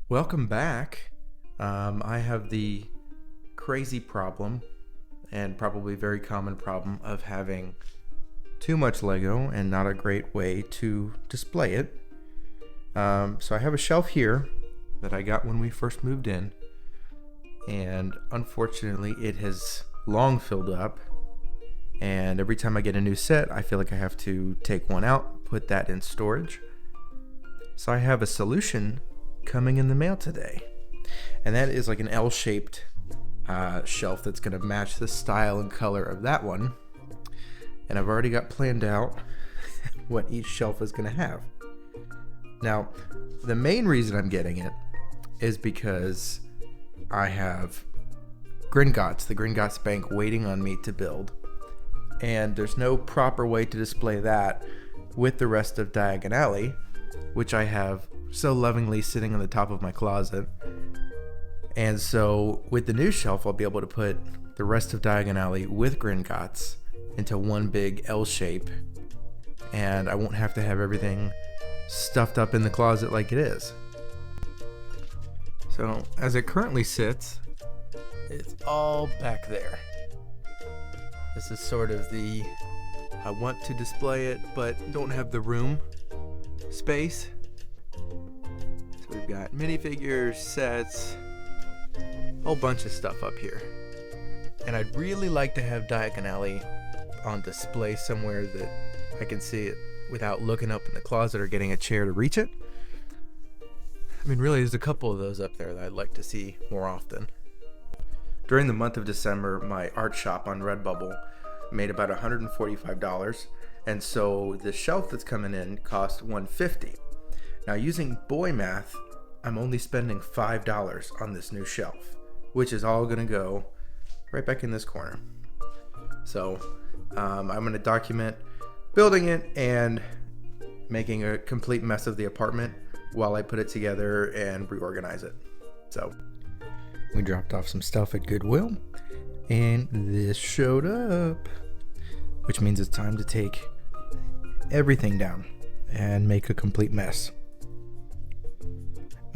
Welcome back. I have the crazy problem, and probably very common problem, of having too much Lego and not a great way to display it. So I have a shelf here that I got when we first moved in, and unfortunately it has long filled up, and every time I get a new set I feel like I have to take one out, put that in storage. So I have a solution coming in the mail today, and that is like an L-shaped shelf that's going to match the style and color of that one. And I've already got planned out what each shelf is going to have. Now, the main reason I'm getting it is because I have Gringotts, the Gringotts Bank, waiting on me to build, and there's no proper way to display that with the rest of Diagon Alley, which I have so lovingly sitting on the top of my closet. And so with the new shelf, I'll be able to put the rest of Diagon Alley with Gringotts into one big L shape, and I won't have to have everything stuffed up in the closet like it is. So as it currently sits, it's all back there. This is sort of the I want to display it but don't have the room space. So we've got minifigures, sets, a whole bunch of stuff up here. And I'd really like to have Diagon Alley on display somewhere that I can see it without looking up in the closet or getting a chair to reach it. I mean, really, there's a couple of those up there that I'd like to see more often. During the month of December, my art shop on Redbubble made about $145, and so the shelf that's coming in cost $150. Now, using boy math, I'm only spending $5 on this new shelf, which is all gonna go right back in this corner. So I'm gonna document building it and making a complete mess of the apartment while I put it together and reorganize it. So we dropped off some stuff at Goodwill, and this showed up, which means it's time to take everything down and make a complete mess.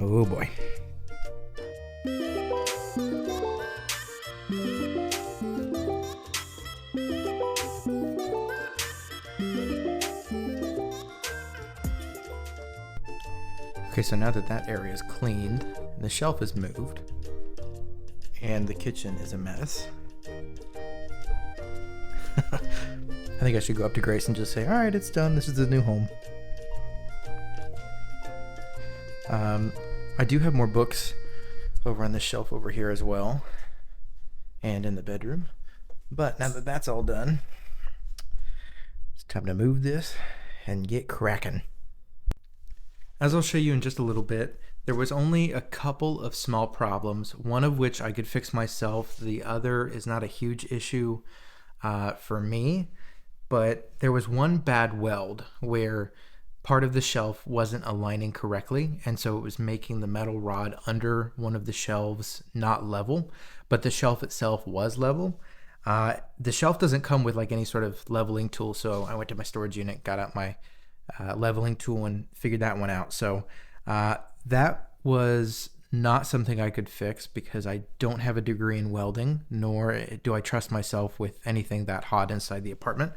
Oh boy. Okay, so now that that area is cleaned, and the shelf is moved, and the kitchen is a mess, I think I should go up to Grace and just say, all right, it's done. This is the new home. I do have more books over on this shelf over here as well, and in the bedroom. But now that that's all done, it's time to move this and get cracking. As I'll show you in just a little bit, there was only a couple of small problems, one of which I could fix myself. The other is not a huge issue for me, but there was one bad weld where part of the shelf wasn't aligning correctly, and so it was making the metal rod under one of the shelves not level, but the shelf itself was level. The shelf doesn't come with like any sort of leveling tool, so I went to my storage unit, got out my leveling tool and figured that one out. So that was not something I could fix because I don't have a degree in welding, nor do I trust myself with anything that hot inside the apartment.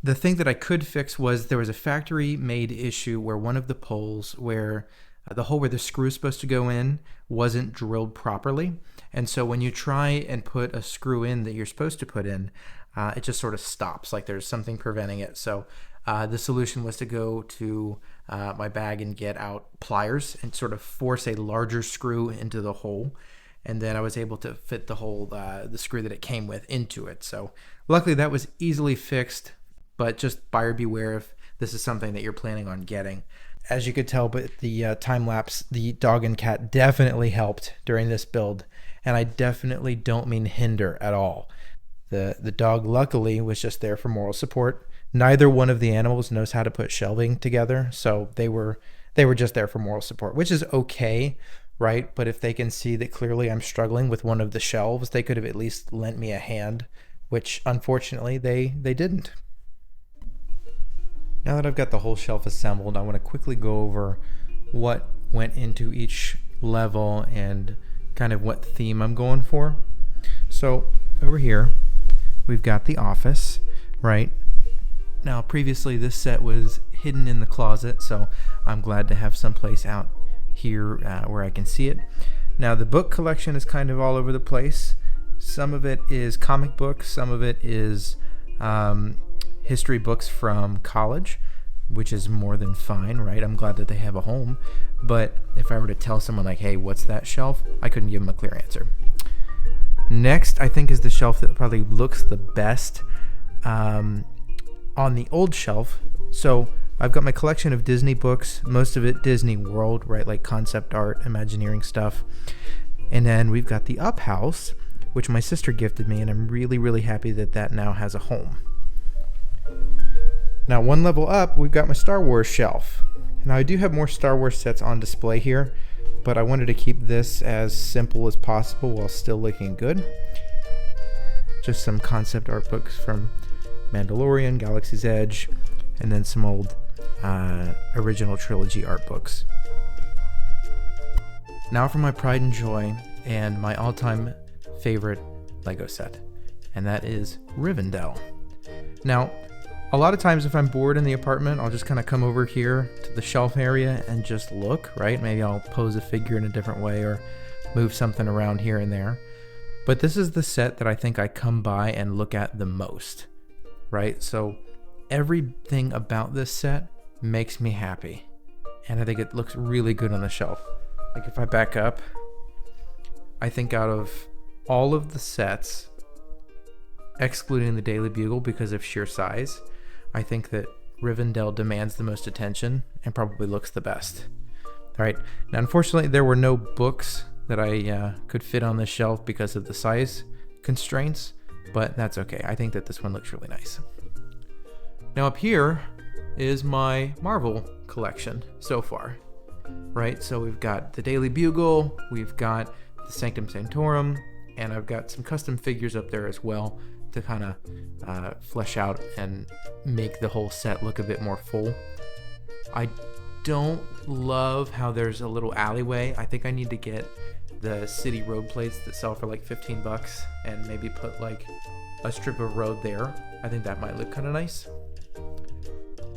The thing that I could fix was there was a factory made issue where one of the poles where the hole where the screw is supposed to go in wasn't drilled properly. And so when you try and put a screw in that you're supposed to put in, it just sort of stops, like there's something preventing it. So the solution was to go to my bag and get out pliers and sort of force a larger screw into the hole. And then I was able to fit the hole, the screw that it came with, into it. So luckily that was easily fixed, but just buyer beware if this is something that you're planning on getting. As you could tell by the time lapse, the dog and cat definitely helped during this build, and I definitely don't mean hinder at all. The dog luckily was just there for moral support. Neither one of the animals knows how to put shelving together, so they were just there for moral support, which is okay, right? But if they can see that clearly I'm struggling with one of the shelves, they could have at least lent me a hand, which unfortunately they didn't. Now that I've got the whole shelf assembled, I want to quickly go over what went into each level and kind of what theme I'm going for. So over here, we've got the office, right? Now, previously this set was hidden in the closet, so I'm glad to have someplace out here where I can see it. Now, the book collection is kind of all over the place. Some of it is comic books, some of it is history books from college, which is more than fine, right? I'm glad that they have a home. But if I were to tell someone like, hey, what's that shelf? I couldn't give them a clear answer. Next, I think, is the shelf that probably looks the best on the old shelf. So I've got my collection of Disney books, most of it Disney World, right? Like concept art, Imagineering stuff. And then we've got the Up House, which my sister gifted me, and I'm really, really happy that that now has a home. Now, one level up, we've got my Star Wars shelf. Now, I do have more Star Wars sets on display here, but I wanted to keep this as simple as possible while still looking good. Just some concept art books from Mandalorian, Galaxy's Edge, and then some old original trilogy art books. Now for my pride and joy and my all-time favorite Lego set, and that is Rivendell. Now, a lot of times if I'm bored in the apartment, I'll just kind of come over here to the shelf area and just look, right? Maybe I'll pose a figure in a different way or move something around here and there. But this is the set that I think I come by and look at the most, right? So everything about this set makes me happy, and I think it looks really good on the shelf. Like if I back up, I think out of all of the sets, excluding the Daily Bugle because of sheer size, I think that Rivendell demands the most attention and probably looks the best. All right. Now, unfortunately, there were no books that I could fit on this shelf because of the size constraints, but that's okay. I think that this one looks really nice. Now, up here is my Marvel collection so far, right? So we've got the Daily Bugle, we've got the Sanctum Sanctorum, and I've got some custom figures up there as well to kind of flesh out and make the whole set look a bit more full. I don't love how there's a little alleyway. I think I need to get the city road plates that sell for like $15 and maybe put like a strip of road there. I think that might look kind of nice.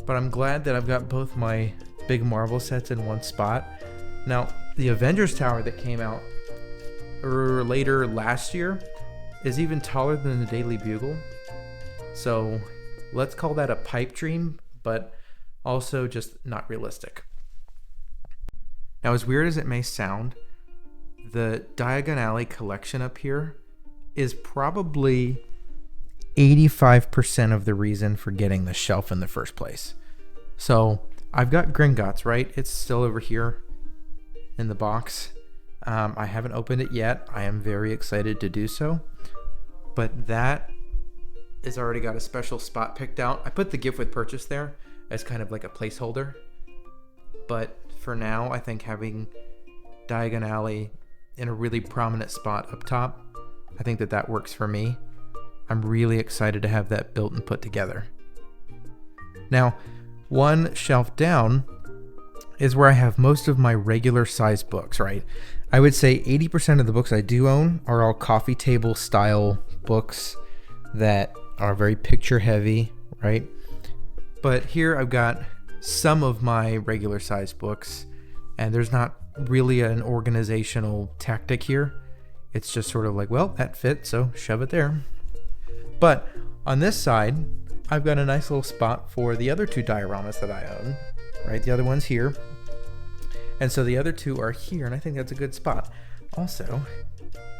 But I'm glad that I've got both my big Marvel sets in one spot. Now, the Avengers Tower that came out later last year is even taller than the Daily Bugle. So let's call that a pipe dream, but also just not realistic. Now, as weird as it may sound, the Diagon Alley collection up here is probably 85% of the reason for getting the shelf in the first place. So I've got Gringotts, right? It's still over here in the box. I haven't opened it yet. I am very excited to do so. But that has already got a special spot picked out. I put the gift with purchase there as kind of like a placeholder. But for now, I think having Diagon Alley in a really prominent spot up top, I think that that works for me. I'm really excited to have that built and put together. Now, one shelf down is where I have most of my regular size books, right? I would say 80% of the books I do own are all coffee table style books that are very picture heavy, right? But here I've got some of my regular size books, and there's not really an organizational tactic here. It's just sort of like, well, that fits, so shove it there. But on this side, I've got a nice little spot for the other two dioramas that I own, right? The other one's here. And so the other two are here, and I think that's a good spot. Also,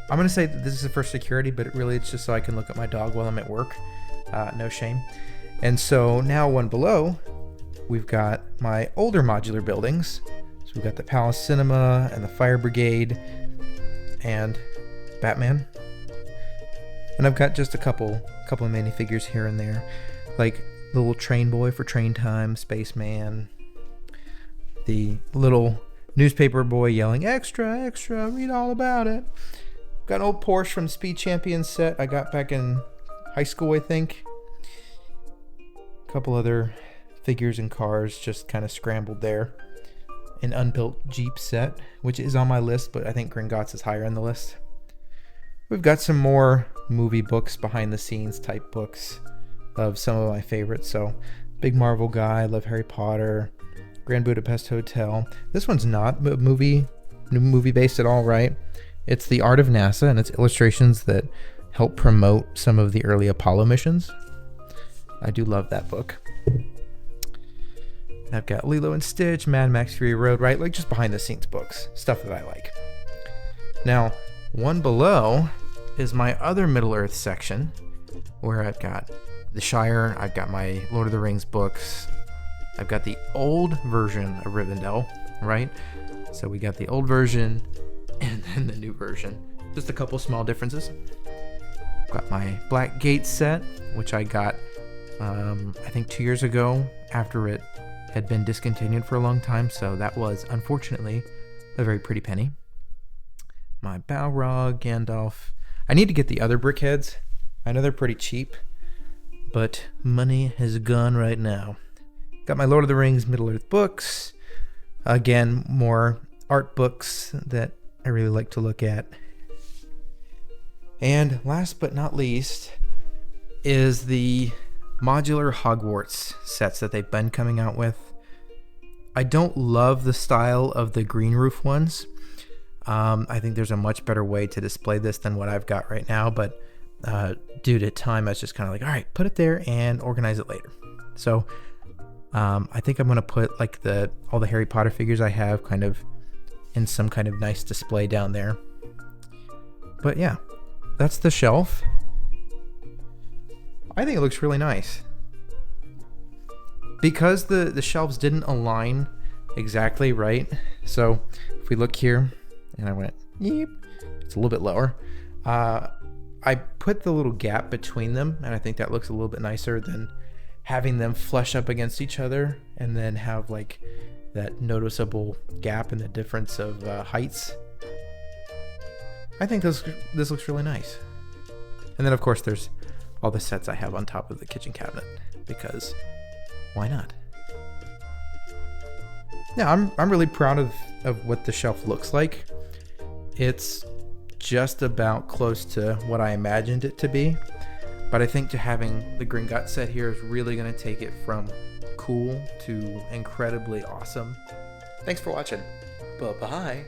I'm going to say that this is for security, but it's just so I can look at my dog while I'm at work. No shame. And so now one below, we've got my older modular buildings. So we've got the Palace Cinema and the Fire Brigade and Batman. And I've got just a couple of minifigures here and there, like the little Train Boy for Train Time, Spaceman, the little newspaper boy yelling, "Extra, extra, read all about it." Got an old Porsche from Speed Champions set I got back in high school, I think. A couple other figures and cars just kind of scrambled there. an unbuilt Jeep set, which is on my list, but I think Gringotts is higher on the list. We've got some more movie books, behind the scenes type books of some of my favorites. So, big Marvel guy, love Harry Potter, Grand Budapest Hotel. This one's not movie based at all, right? It's The Art of NASA, and it's illustrations that help promote some of the early Apollo missions. I do love that book. I've got Lilo and Stitch, Mad Max Fury Road, right? Like just behind the scenes books, stuff that I like. Now, one below is my other Middle-earth section, where I've got The Shire, I've got my Lord of the Rings books, I've got the old version of Rivendell, right? So we got the old version and then the new version. Just a couple small differences. Got my Black Gate set, which I got, I think 2 years ago after it had been discontinued for a long time. So that was, unfortunately, a very pretty penny. My Balrog, Gandalf. I need to get the other BrickHeads. I know they're pretty cheap, but money has gone right now. Got my Lord of the Rings Middle-earth books. Again, more art books that I really like to look at. And last but not least is the modular Hogwarts sets that they've been coming out with. I don't love the style of the green roof ones. I think there's a much better way to display this than what I've got right now, but due to time, I was just kind of like, all right, put it there and organize it later. So I think I'm going to put like all the Harry Potter figures I have kind of in some kind of nice display down there. But yeah, that's the shelf. I think it looks really nice. Because the shelves didn't align exactly right. So if we look here, and I went, yeep, it's a little bit lower. I put the little gap between them, and I think that looks a little bit nicer than having them flush up against each other and then have like that noticeable gap in the difference of heights. I think this looks really nice. And then of course there's all the sets I have on top of the kitchen cabinet, because why not? Yeah, I'm really proud of what the shelf looks like. It's just about close to what I imagined it to be, but I think to having the Gringotts set here is really going to take it from cool to incredibly awesome. Thanks for watching. Bye-bye.